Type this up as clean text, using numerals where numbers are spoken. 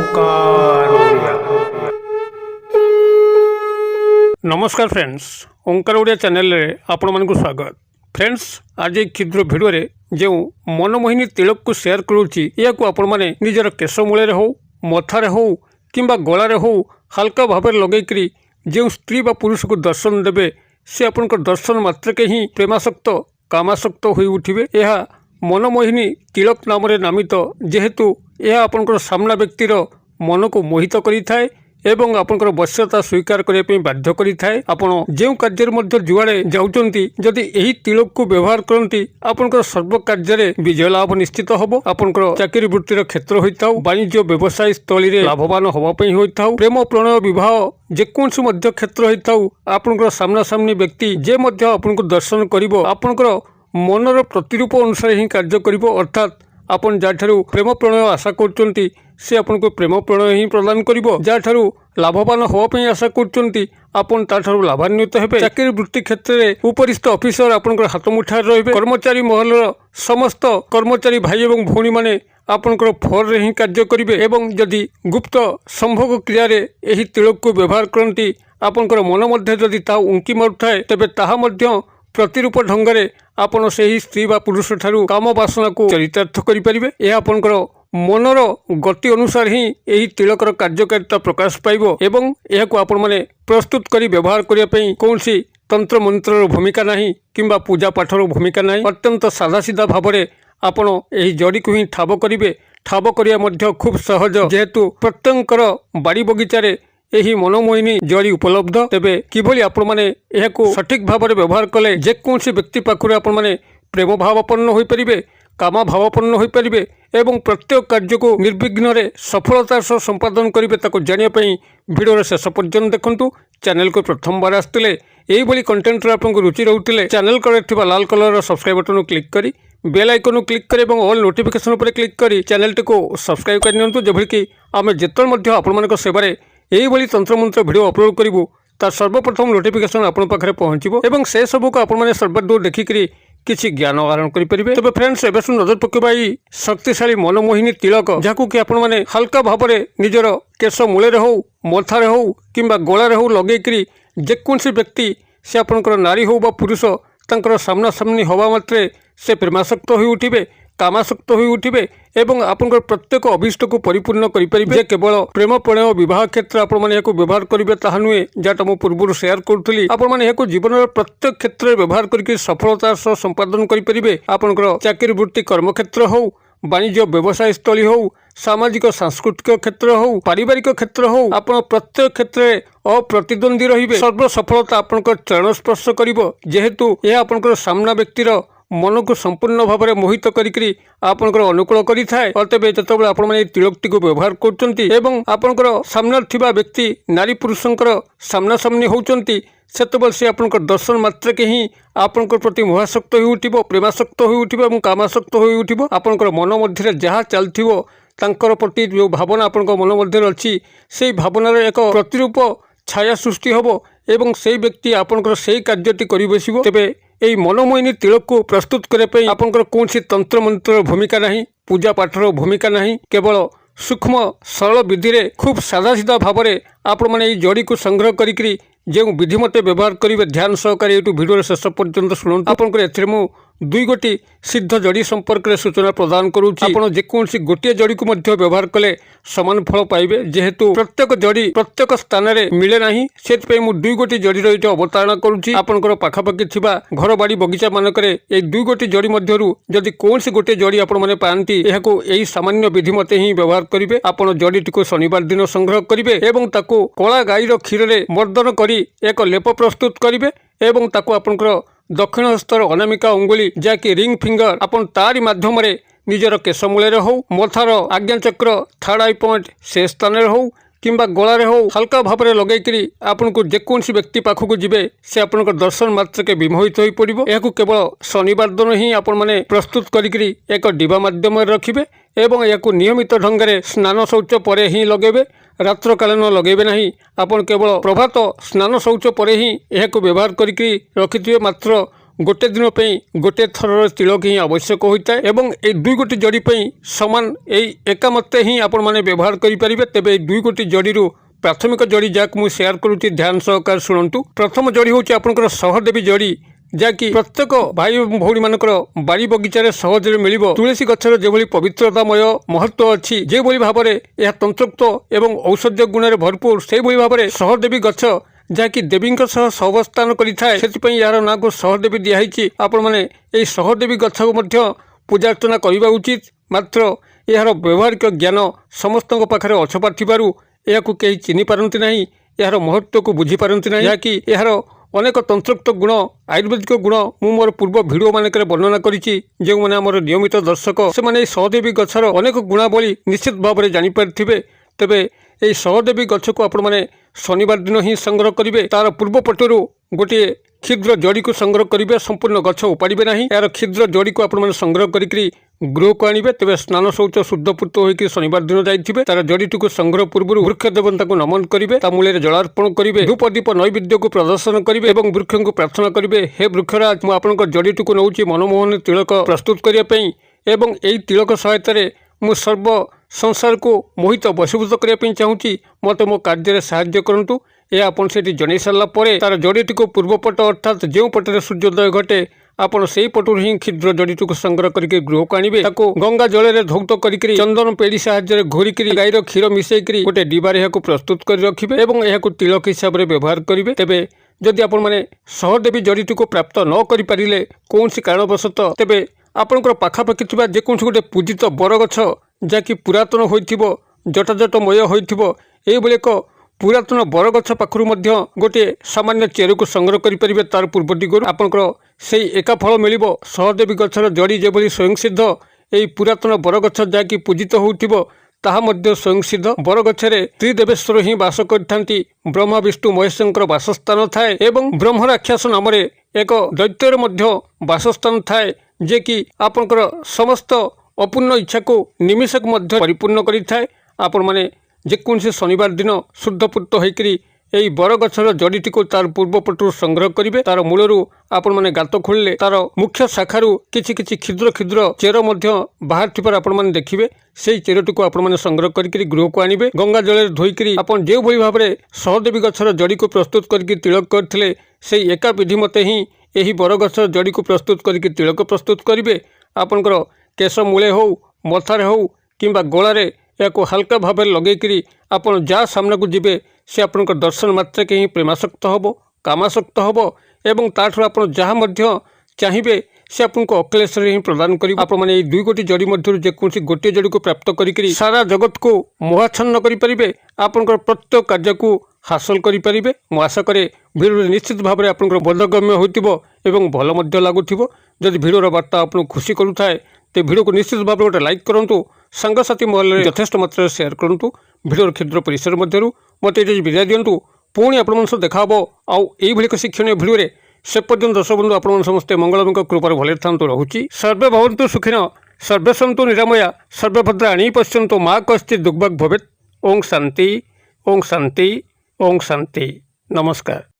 ओंकार ओडिया। नमस्कार फ्रेंड्स, ओंकार ओडिया चैनल रे आपण मानकु स्वागत। फ्रेंड्स, आज एक क्षुद्र वीडियो रे जो मनमोहिनी तिलक को शेयर करूची या को आपण माने निजर केश मूले रे हो, मथा रे हो किंबा गला रे हो हल्का भाव लगे करी जो स्त्री बा पुरुष को दर्शन देबे से आपनकर दर्शन मात्र के ही प्रेमासक्त कामासक्त होई उठिबे। यह मनमोहिनी तिलक नाम नामित जेहेतु यह आपनकर सामना व्यक्तिर मन को मोहित करिथाए एवं आपनकर वश्यता स्वीकार करने पे बाध्य करिथाए। आपण जो कार्य मध्य जुआड़े जाउचंती जदि एही तिलक को व्यवहार करंती आपनकर सर्व कार्य विजय लाभ निश्चित हबो। आपनकर चाकरी वृत्तिर क्षेत्र होइताउ, वाणिज्य व्यवसाय स्थली रे लाभवान होबा पई होइताउ, प्रेम प्रणय विवाह जेकोसी मध्य क्षेत्र होइताउ, आपनकर सामना सामनी व्यक्ति जे मध्य आपनको दर्शन करिवो आपनकर मनर प्रतिरूप अनुसार ही कार्य करिवो। अर्थात आपन जाठारु प्रेम प्रणय आशा करचंती से आपनको प्रेम प्रणय ही प्रदान करिवो। जाठारु लाभवान होवा पई आशा करचंती आपन ताठारु लाभान्वित हेबे। चाकरी वृत्ति क्षेत्र रे उपरिस्थ ऑफिसर आपनकर हाथ मुठार रहिबे। कर्मचारी महलर समस्त कर्मचारी भाई एवं भौणी माने आपनकर फर रे ही कार्य करिवे एवं जदि गुप्त संभोग क्रिया रे एही तिलक को व्यवहार करंती आपनकर मन मध्ये जदि ता उंकी मारुथाए तेबे ताहा मध्ये प्रतिरूप ढंगरे आपण से ही स्त्री बा पुरुष ठारू काम वासना को चरितार्थ करि परिबे। यह आपनकर मनर गति अनुसार ही एही तिलकर कार्यकारिता प्रकाश पाइबो एवं यह आपण माने प्रस्तुत करी व्यवहार करिया पई कोनसी तंत्र मंत्र भूमिका नाही किंबा पूजा पाठर भूमिका नाही। अत्यंत सादा सीधा भाव में आपण एही जड़ी को ही ठाब करिवे। ठाब करिया मध्य खूब सहज जेहेतु प्रत्येककर बाड़ी बगीचा रे एही मनमोहिनी जड़ी उपलब्ध। तेबे किभली आपण माने एहाको सठिक भाव में व्यवहार कले जेकोसी व्यक्ति पाखुरे आपण माने प्रेम भावापन्न होई परिबे, कामा भावापन्न होई परिबे एवं प्रत्येक कार्य को निर्विघ्न रे सफलतार सह संपादन करिवे। ताको जानिया पई वीडियो शेष पर्यंत देखंतु। चैनल को प्रथम बार आसतिले एही भली कंटेंट रे आपनको रुचि रहउतिले चैनल करे थिबा लाल कलर रो सब्सक्राइब बटन क्लिक करी बेल आइकन क्लिक करी एवं ऑल नोटिफिकेशन पर क्लिक करी चैनल को सब्सक्राइब कर नियंतु। जेभली कि आमे जेतल मध्य आपण मानक सेवारे एही भली तंत्र मंत्र वीडियो अपलोड करिवु तार सर्वप्रथम नोटिफिकेशन आपण पाखरे पहुंचीबो एवं से सब को आपण माने सर्वदूर देखिकरी किछि ज्ञान आहरण करि परिबे। तबे फ्रेंड्स एबे सुन नजर पकेबा ई शक्तिशाली मनमोहिनी तिलक जाकु कि आपण माने हल्का भाव में निजर केश मूले रे हो, मथा रे हो किंबा गला रे हो लगे करी जेकोसी व्यक्ति से आपनकर नारी हो बा पुरुष तांकर सामना सामनी हवा मात्रे से प्रेमासक्त होई उठिबे, कामासक्त होई उठिबे एवं आपनकर प्रत्येक अभिष्ट को परिपूर्ण करि परिबे। जे केवल प्रेम प्रणय विवाह क्षेत्र आपण माने याको व्यवहार करिवे ताहा नुहे जाटा मो पूर्व शेयर करथुली। आपण माने याको जीवन प्रत्येक क्षेत्र में व्यवहार करके सफलता सह संपादन करि परिबे। आपनकर चाकरी वृत्ति कर्म क्षेत्र हो, वाणिज्य व्यवसाय स्थली हो, सामाजिक सांस्कृतिक क्षेत्र हो, पारिवारिक क्षेत्र हो, आपण प्रत्येक क्षेत्र में अप्रतिद्वंदी रहिबे। सर्व सफलता आपनकर चरण स्पर्श करिवो जेहेतु यह आपनकर सामना व्यक्तिर मन को संपूर्ण भाव में मोहित करी आपनकर अनुकूल करिथाए। अतएव जतबे आपण माने तिलकटी को व्यवहार करचंती एवं आपनकर सामना थिबा व्यक्ति नारी पुरुषंकर सामना सामनी होचंती सेतबेले से आपनकर दर्शन मात्र के ही आपनकर प्रति मोहासक्त होई उठिबो, प्रेमासक्त होई उठिबो एवं कामासक्त होई उठिबो। आपनकर मन मध्य जहाँ चलथिबो तांकर प्रति जो भावना आपनकर मन मध्य अछि सेही भावनार एक प्रतिरूप छाया सृष्टि होबो एवं सेही व्यक्ति आपनकर सेही कार्यटी करि बसिबो। तेबे एही मनमोहिनी तिलक को प्रस्तुत करने आपनकर कौनसी तंत्र मंत्र भूमिका नहीं, पूजा पाठर भूमिका नहीं, केवल सूक्ष्म सरल विधि रे खूब सादा सीधा भाव में आपण माने जड़ी को संग्रह करी जो विधि मते व्यवहार करेंगे ध्यान सहकारी यूट्यूब वीडियो शेष पर्यंत शुणु। आपनकर एथिरे मु दुई गोटी सिद्ध जड़ी संपर्क में सूचना प्रदान करुच्ची। आपण जेकोसी गोटे जड़ी को मध्य व्यवहार कले समान फल पाइबे जेहेतु प्रत्येक जड़ी प्रत्येक स्थान में मिले नाही सेतपई मु दुई गोटी जड़ी रही अवतारणा करुच्ची। आपनकर पाखापाखि थिबा घर बाड़ी बगीचा मानकरे ए दुई गोटी जड़ी मध्यरु जदि कोनसी गोटे जड़ी आपण माने पांती एहाको एही सामान्य विधि मते ही व्यवहार करिवे। आपण जड़ीटी को शनिवार दिन संग्रह करिवे एवं ताको कला गाईर क्षीर रे मर्दन करी एक लेप प्रस्तुत करिवे एवं ताको आपनकर दक्षिण हस्तर अनामिका अंगुली जाकि रिंग फिंगर आपण तारी माध्यम रे निजर केश मूले हो, मथार आज्ञाचक्र थर्ड आई पॉइंट से स्थान रे हो किंबा गलारे हो हल्का भाव में लगे करी आपन को जेकोसी व्यक्ति पाखक जीवे से आपन दर्शन मात्र के विमोहित हो पड़ो। यह केवल शनिवार दिन ही आपण माने प्रस्तुत करी एक डिबा माध्यम रखिबे एवं या नियमित ढंग से स्नान शौच पर ही लगेबे, रात्र कालीन लगेबे नहीं। आपन केवल प्रभात स्नान शौच पर ही यह व्यवहार करी रखिथिबे मात्र गोटे दिन गोटे थर तिलक ही आवश्यक होता है एवं ए दुई गोटी जड़ी सामान एका मते ही आपण मैंने व्यवहार करेंगे। तेज दुई गोटी जड़ी प्राथमिक जड़ी जहाँ मुझे सेयार करुँची ध्यान सहकार शुणु। प्रथम जड़ी हूँ आपंकर सहदेवी जड़ी जहाँकि प्रत्येक भाई भौणी मानकर बाड़ी बगीचार सहज मिल तुलसी गचर जो पवित्रतामय महत्व अच्छी जो भाव में यह तंत्रोक्त एवं औषधीय गुण भरपूर से भाव में सहदेवी गच जहाँकि देवी सहवस्थान करें यार ना को सहदेवी दिखाई आपण मैंने सहदेवी गछ को पूजा अर्चना करने उचित। मात्र यार व्यवहारिक ज्ञान समस्त पाखे अछपा थी यह कहीं चिन्ह पारती ना यार महत्व को बुझीपारती ना जहाँकि यार अनेक तंत्रोक्त गुण आयुर्वेदिक गुण मु मोर पूर्व भिडियो मानक वर्णना करी जो मैंने आम नियमित दर्शक से मैंने सहदेवी गचर अनेक गुणावली निश्चित भाव में जानीपारे। तेबे यही सहदेवी गछ को आपण मैंने शनिवार दिन ही संग्रह करेंगे। तार पूर्व पटर गोटे क्षुद्र जड़ी को संग्रह करेंगे, संपूर्ण गछ उपाड़े ना। यार क्षुद्र जड़ी को आपण मैंने संग्रह करी गृह को आणवे। तेज स्नान शौच शुद्धपूत होकर शनिवार दिन जाइए तार जड़ीटी को संग्रह पूर्व वृक्ष देवता को नमन करेंगे, मूल्य जलार्पण करेंगे, धूप दीप नैवेद्य को प्रदर्शन करेंगे और वृक्ष को प्रार्थना करेंगे, हे वृक्षराज मुझे आपंक जड़ीटी को नौची मनमोहन तिलक प्रस्तुत करने एवं यही तिलक सहायतार मु सर्व संसार को मोहित वशीभूत करने चाहूँगी। मत मो कार्य साहाय्य करंतु। यह आपन से जन सारापर तार जड़ीटी को पूर्वपट अर्थात जो पटे सूर्योदय घटे आपड़ से पटु ही क्षुद्र जड़ीटी को संग्रह करके गृह को आणवे। गंगा जल धौत कर चंदन पेड़ी साहाय्य घोरिक गाईर क्षीर मिसेक गोटे डिबार यह प्रस्तुत कर रखिए और यह तिलक हिसाब से व्यवहार करेंगे। तेबे जदि आपण मैंने सहदेवी जड़ीटी को प्राप्त न करें कौन कारणवशत तेबे आपंकर पाखापाखि जेकोसी गोटे पूजित बरगछ जहाँकि पुरातन हो जटाजटमय होभली एक पुरातन बरगछ पाखु गोटे सामान्य चेर को संग्रह करेंगे। तार पूर्व दिगरू आपंकर से एका फल मिल सहदेवी गचर जड़ी जो स्वयं सिद्ध यही पुरातन बरगछ जहाँकि पूजित हो स्वयं सिद्ध। बरगछरे त्रिदेवेश्वर ही बास करथांती। ब्रह्मा विष्णु महेशंकर बासस्थान थाए एवं ब्रह्म राक्षस नाम एक दैत्यर बासस्थान थाए जे कि आपंकर समस्त अपूर्ण इच्छा को निमिषक परिपूर्ण करें। आपण मैंने जेकोसी शनिवार दिन शुद्धपूत होकर यही बरगछर जड़ीटी को तार पूर्वपटू संग्रह करेंगे। तार मूलरू आपण मैंने गात खोलिले तार मुख्य शाखारू किछि किछि क्षुद्र क्षुद्र चेर बाहर थिबार आपण मैंने देखिए। से चेरटी को आपण मैंने संग्रह करके गृह को आणवे। गंगा जल धोईक आपन जो भाव में सहदेवी गछर जड़ी को प्रस्तुत करके तिलक करथिले से एका विधि मते ही यही बरगछर जड़ी को प्रस्तुत करके तिलक प्रस्तुत करेंगे। आपंकर केश मूले हो मथारे हो किंबा गलारे या हल्का भाव लगे आपन जहाँ सामना को जीवे से आपंकर दर्शन मात्र के ही प्रेमासक्त हम कामासक्त हम एवं ताठू आप जहाँ चाहिए से आपको अखिलेश्वर ही प्रदान कर दुई गोटी जड़ी मध्य जेकोसी गोटे जड़ी को प्राप्त करी सारा जगत को मोहाच्छन्न करें। आपंकर प्रत्येक कार्य को हासिल करें। मु आशा करे भिडियो निश्चित भाव में आपंकर बोधगम्य होइतिबो भल लगुथिबो। जदि भिडियोर वार्ता आपको खुशी करुए तो भिडियो को निश्चित भाव में गोटे लाइक करूँ, सांगसाथी महल में यथेष्ट मात्रा सेयार करूँ। भिडियोर क्षुद्र परिसर मध्य मत ये विदाय दिंतु। पुणी आपण देखा आउ एक शिक्षणीय भिडियो से पर्यंत दर्शक बंधु आपण समस्ते मंगलमय कृपार भले था रहुछि। सर्वे भवन्तु सुखिन सर्वे सन्तु निरामया सर्वे भद्राणि पश्यन्तु मा कश्चित् दुर्भाग् भवेत्। ओं शांति ओं शांति ओं शांति। नमस्कार।